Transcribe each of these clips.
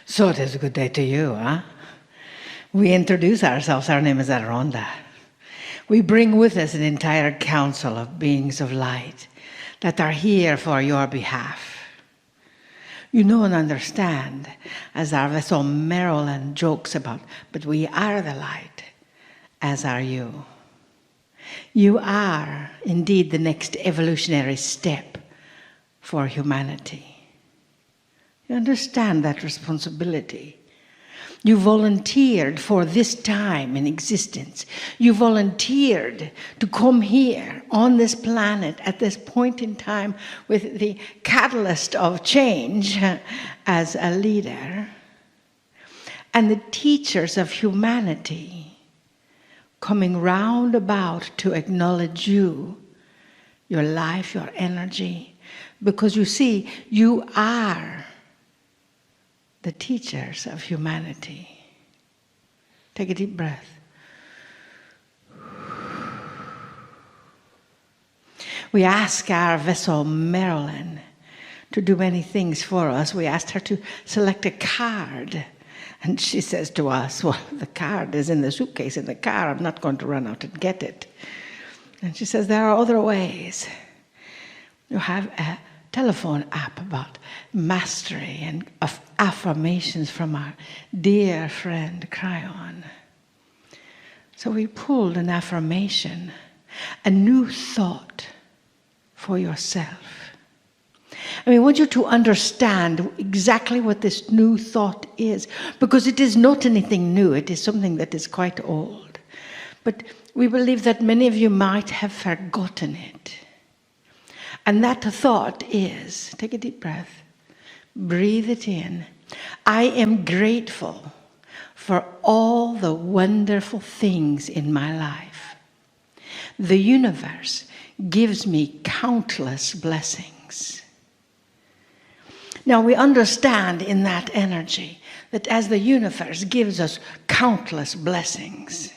So it is a good day to you, huh? We introduce ourselves. Our name is Aronda. We bring with us an entire council of beings of light that are here for your behalf. You know and understand, as our vessel Marilyn jokes about, but we are the light, as are you. You are indeed the next evolutionary step for humanity. You understand that responsibility. You volunteered for this time in existence. You volunteered to come here on this planet at this point in time with the catalyst of change as a leader. And the teachers of humanity coming round about to acknowledge you, your life, your energy. Because you see, you are the teachers of humanity. Take a deep breath. We ask our vessel Marilyn to do many things for us. We asked her to select a card. And she says to us, well, the card is in the suitcase in the car. I'm not going to run out and get it. And she says, there are other ways. You have a telephone app about mastery and of affirmations from our dear friend Cryon. So we pulled an affirmation, a new thought for yourself. And we want you to understand exactly what this new thought is, because it is not anything new, it is something that is quite old. But we believe that many of you might have forgotten it. And that thought is, take a deep breath, breathe it in. I am grateful for all the wonderful things in my life. The universe gives me countless blessings. Now we understand in that energy that as the universe gives us countless blessings,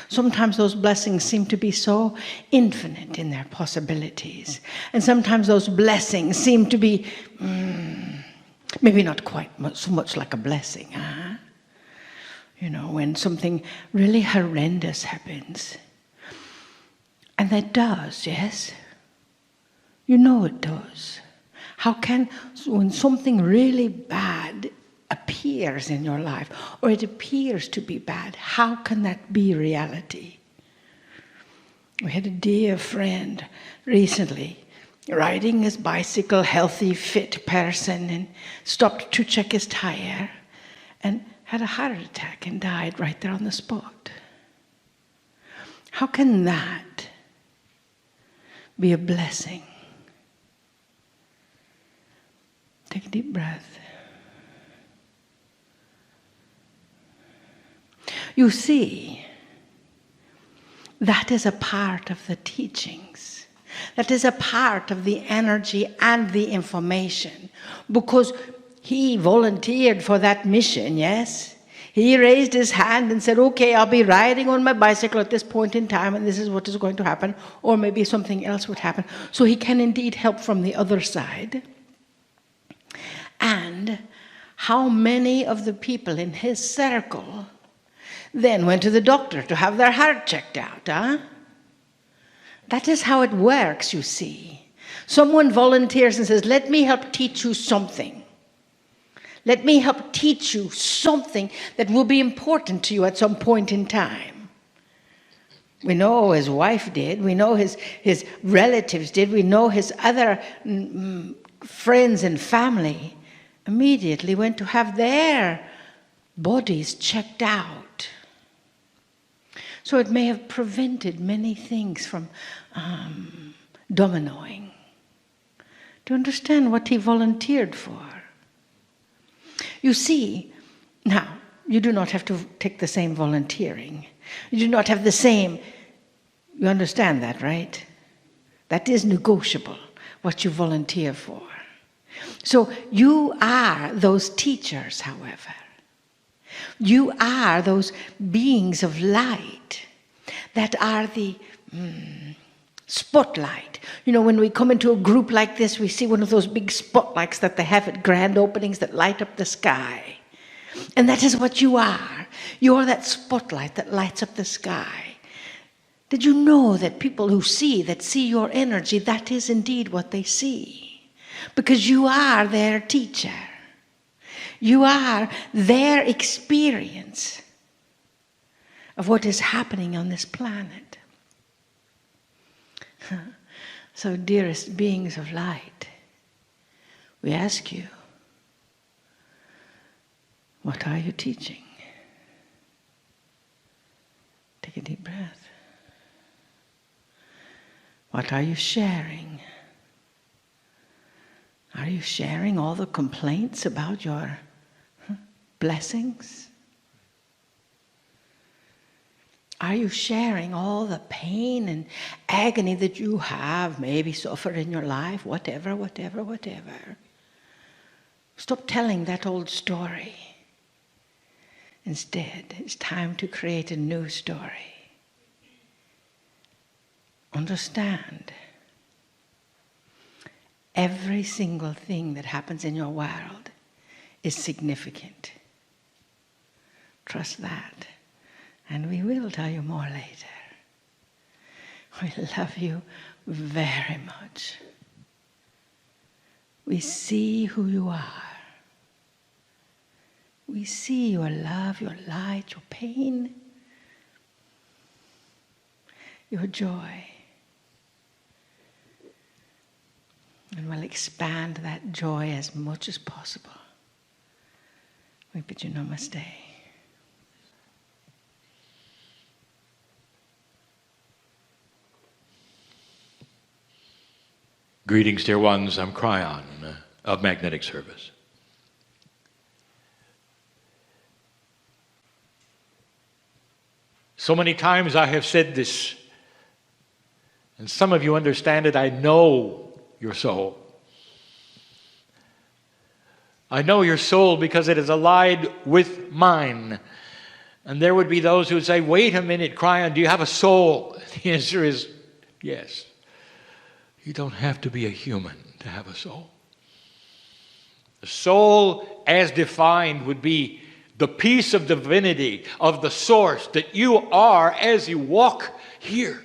sometimes those blessings seem to be so infinite in their possibilities. And sometimes those blessings seem to be maybe not quite so much like a blessing. Huh? You know, when something really horrendous happens. And that does, yes? You know it does. How can, when something really bad appears in your life, or it appears to be bad, how can that be reality? We had a dear friend recently riding his bicycle, healthy, fit person, and stopped to check his tire and had a heart attack and died right there on the spot. How can that be a blessing? Take a deep breath. You see, that is a part of the teachings. That is a part of the energy and the information. Because he volunteered for that mission, yes? He raised his hand and said, okay, I'll be riding on my bicycle at this point in time, and this is what is going to happen. Or maybe something else would happen. So he can indeed help from the other side. And how many of the people in his circle then went to the doctor to have their heart checked out, huh? That is how it works, you see. Someone volunteers and says, let me help teach you something. Let me help teach you something that will be important to you at some point in time. We know his wife did. We know his relatives did. We know his other friends and family immediately went to have their bodies checked out. So it may have prevented many things from dominoing. Do you understand what he volunteered for? You see, now, you do not have to take the same volunteering. You do not have the same, you understand that, right? That is negotiable, what you volunteer for. So you are those teachers, however. You are those beings of light that are the spotlight. You know, when we come into a group like this, we see one of those big spotlights that they have at grand openings that light up the sky. And that is what you are. You are that spotlight that lights up the sky. Did you know that people who see your energy, that is indeed what they see? Because you are their teacher. You are their experience of what is happening on this planet. So, dearest beings of light, we ask you, what are you teaching? Take a deep breath. What are you sharing? Are you sharing all the complaints about your blessings? Are you sharing all the pain and agony that you have maybe suffered in your life? Whatever. Stop telling that old story. Instead, it's time to create a new story. Understand, every single thing that happens in your world is significant. Trust that. And we will tell you more later. We love you very much. We see who you are. We see your love, your light, your pain, your joy. And we'll expand that joy as much as possible. We bid you namaste. Greetings, dear ones. I'm Kryon of Magnetic Service. So many times I have said this, and some of you understand it. I know your soul. I know your soul because it is allied with mine. And there would be those who would say, wait a minute, Kryon, do you have a soul? The answer is yes. You don't have to be a human to have a soul. The soul, as defined, would be the piece of divinity, of the source that you are as you walk here.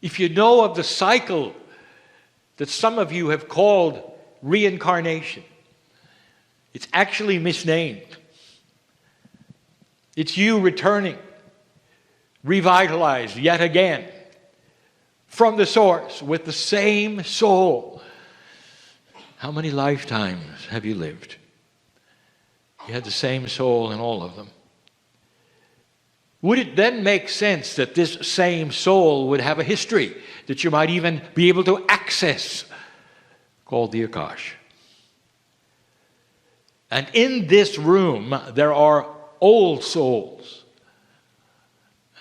If you know of the cycle that some of you have called reincarnation, it's actually misnamed. It's you returning, revitalized yet again from the source with the same soul. How many lifetimes have you lived? You had the same soul in all of them. Would it then make sense that this same soul would have a history that you might even be able to access, called the Akash? And in this room, there are old souls.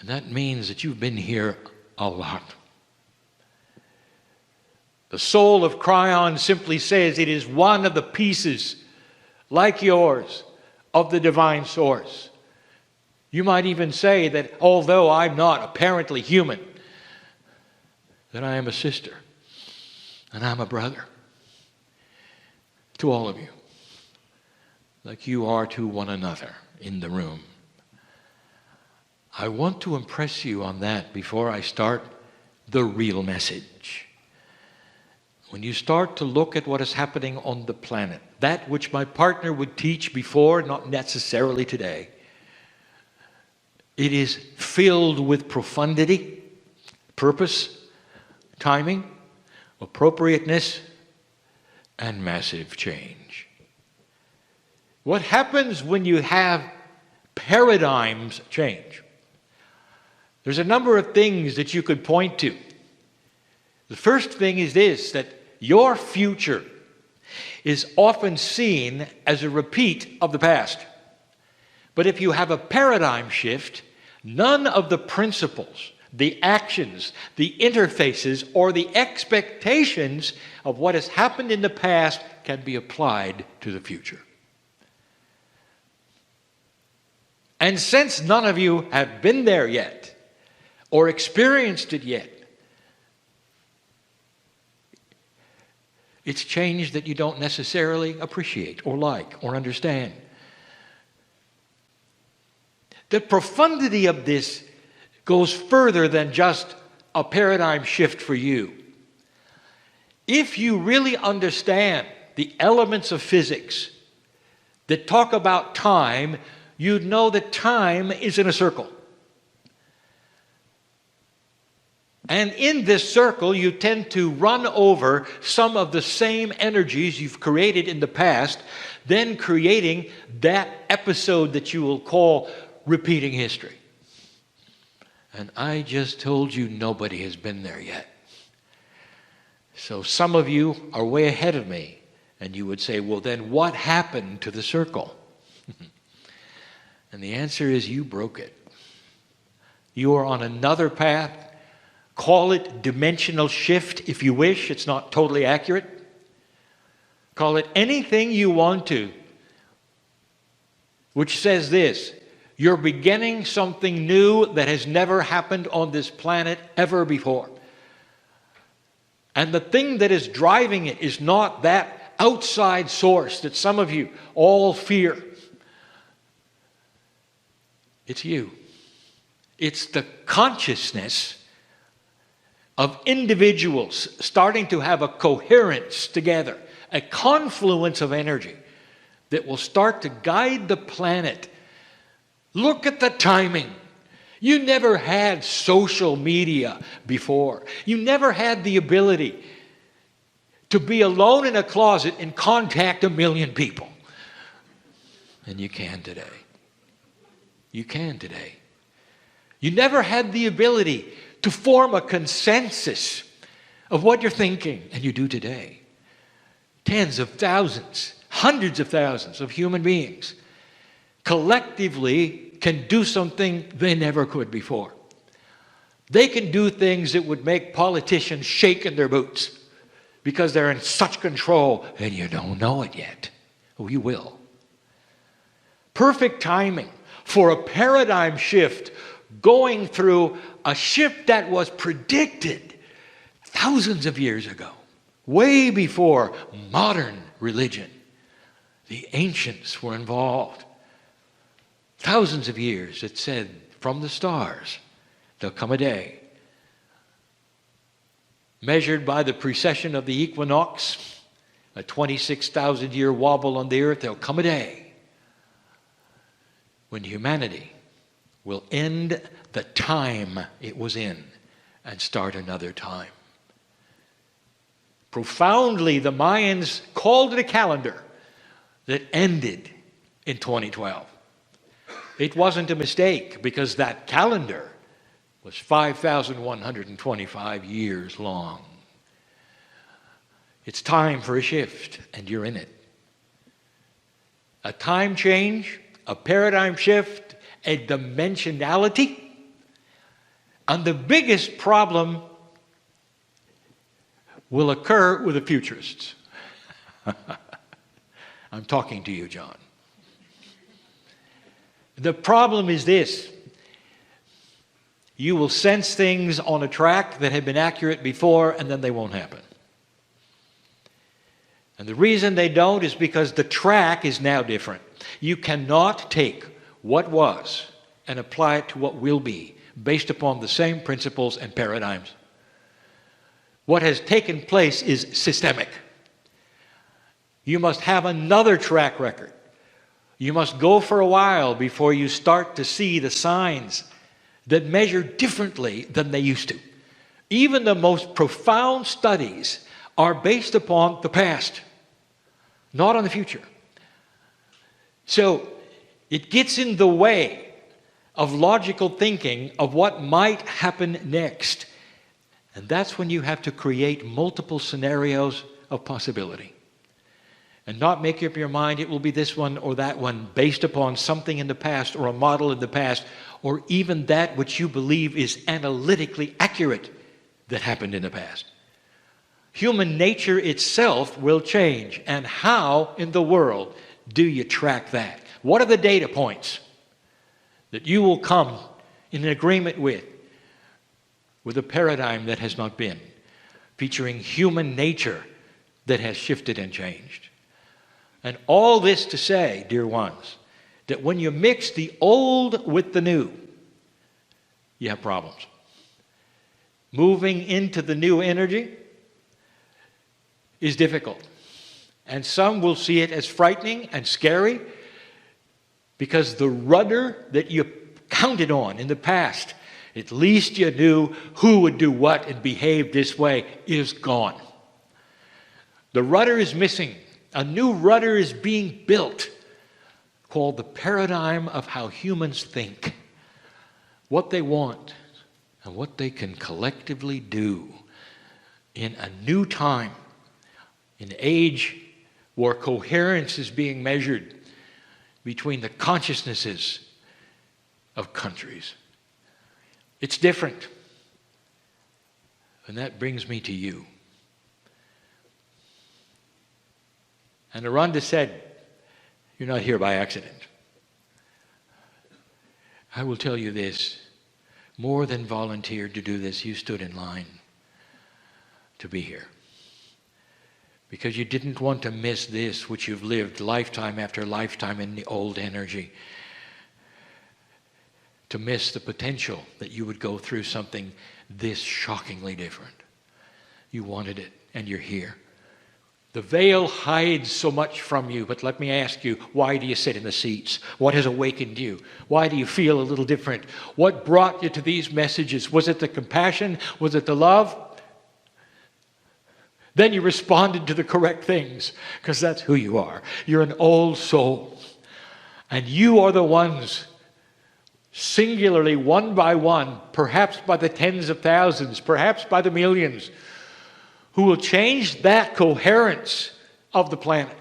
And that means that you've been here a lot. The soul of Kryon simply says it is one of the pieces, like yours, of the divine source. You might even say that although I'm not apparently human, that I am a sister and I'm a brother to all of you, like you are to one another in the room. I want to impress you on that before I start the real message. When you start to look at what is happening on the planet, that which my partner would teach before, not necessarily today, it is filled with profundity, purpose, timing, appropriateness, and massive change. What happens when you have paradigms change? There's a number of things that you could point to. The first thing is this, that your future is often seen as a repeat of the past. But if you have a paradigm shift, none of the principles, the actions, the interfaces, or the expectations of what has happened in the past can be applied to the future. And since none of you have been there yet, or experienced it yet, It's change that you don't necessarily appreciate or like or understand. The profundity of this goes further than just a paradigm shift for you. If you really understand the elements of physics that talk about time, you'd know that time is in a circle. And in this circle, you tend to run over some of the same energies you've created in the past, then creating that episode that you will call repeating history. And I just told you nobody has been there yet. So some of you are way ahead of me, and you would say, well, then what happened to the circle? And the answer is you broke it. You are on another path. Call it dimensional shift if you wish. It's not totally accurate. Call it anything you want to, which says this: you're beginning something new that has never happened on this planet ever before. And the thing that is driving it is not that outside source that some of you all fear. It's you. It's the consciousness of individuals starting to have a coherence together, a confluence of energy that will start to guide the planet. Look at the timing. You never had social media before. You never had the ability to be alone in a closet and contact 1 million people. And you can today. You can today. You never had the ability to form a consensus of what you're thinking, and you do today. Tens of thousands, hundreds of thousands of human beings collectively can do something they never could before. They can do things that would make politicians shake in their boots because they're in such control, and you don't know it yet. Oh, you will. Perfect timing for a paradigm shift, going through a shift that was predicted thousands of years ago, way before modern religion. The ancients were involved. Thousands of years, it said, from the stars, there'll come a day, measured by the precession of the equinox, a 26,000-year wobble on the earth, there'll come a day when humanity will end the time it was in and start another time. Profoundly, the Mayans called it a calendar that ended in 2012. It wasn't a mistake, because that calendar was 5,125 years long. It's time for a shift, and you're in it. A time change, a paradigm shift, a dimensionality. And the biggest problem will occur with the futurists. I'm talking to you, John. The problem is this: you will sense things on a track that have been accurate before, and then they won't happen. And the reason they don't is because the track is now different. You cannot take what was and apply it to what will be based upon the same principles and paradigms. What has taken place is systemic. You must have another track record. You must go for a while before you start to see the signs that measure differently than they used to. Even the most profound studies are based upon the past, not on the future. So it gets in the way of logical thinking of what might happen next. And that's when you have to create multiple scenarios of possibility. And not make up your mind it will be this one or that one based upon something in the past or a model in the past, or even that which you believe is analytically accurate that happened in the past. Human nature itself will change. And how in the world do you track that? What are the data points that you will come in agreement with a paradigm that has not been, featuring human nature that has shifted and changed. And all this to say, dear ones, that when you mix the old with the new, you have problems. Moving into the new energy is difficult. And some will see it as frightening and scary because the rudder that you counted on in the past, at least you knew who would do what and behave this way, is gone. The rudder is missing. A new rudder is being built called the paradigm of how humans think, what they want, and what they can collectively do in a new time, in an age where coherence is being measured between the consciousnesses of countries. It's different. And that brings me to you. And Aranda said, you're not here by accident. I will tell you this, more than volunteered to do this, you stood in line to be here. Because you didn't want to miss this, which you've lived lifetime after lifetime in the old energy. To miss the potential that you would go through something this shockingly different. You wanted it, and you're here. The veil hides so much from you, but let me ask you, why do you sit in the seats? What has awakened you? Why do you feel a little different? What brought you to these messages? Was it the compassion? Was it the love? Then you responded to the correct things, because that's who you are. You're an old soul. And you are the ones, singularly, one by one, perhaps by the tens of thousands, perhaps by the millions, who will change that coherence of the planet,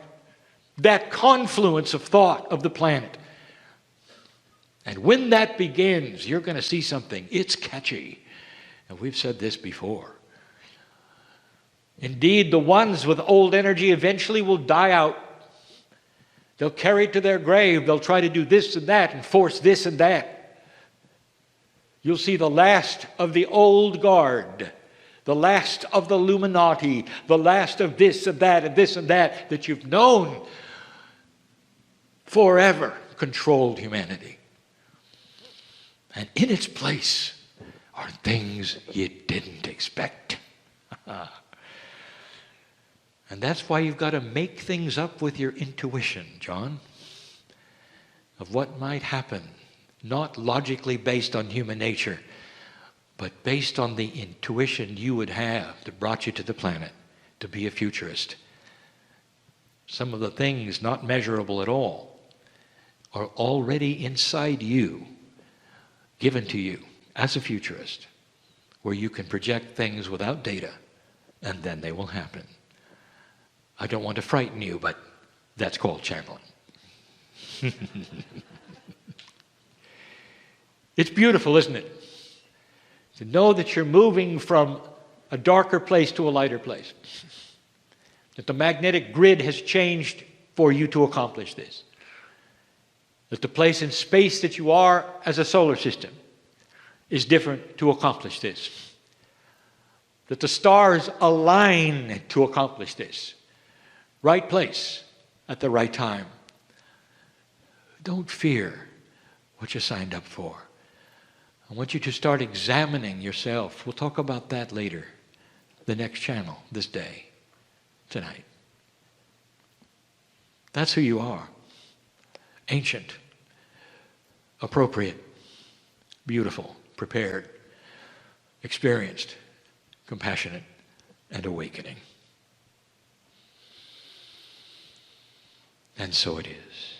that confluence of thought of the planet. And when that begins, you're going to see something. It's catchy. And we've said this before. Indeed, the ones with old energy eventually will die out. They'll carry it to their grave. They'll try to do this and that and force this and that. You'll see the last of the old guard, the last of the Illuminati, the last of this and that that you've known forever controlled humanity. And in its place are things you didn't expect. And that's why you've got to make things up with your intuition, John, of what might happen, not logically based on human nature, but based on the intuition you would have that brought you to the planet to be a futurist. Some of the things not measurable at all are already inside you, given to you as a futurist, where you can project things without data, and then they will happen. I don't want to frighten you, but that's called channeling. It's beautiful, isn't it? To know that you're moving from a darker place to a lighter place. That the magnetic grid has changed for you to accomplish this. That the place in space that you are as a solar system is different to accomplish this. That the stars align to accomplish this. Right place at the right time. Don't fear what you signed up for. I want you to start examining yourself. We'll talk about that later. The next channel, this day, tonight. That's who you are. Ancient, appropriate, beautiful, prepared, experienced, compassionate, and awakening. And so it is.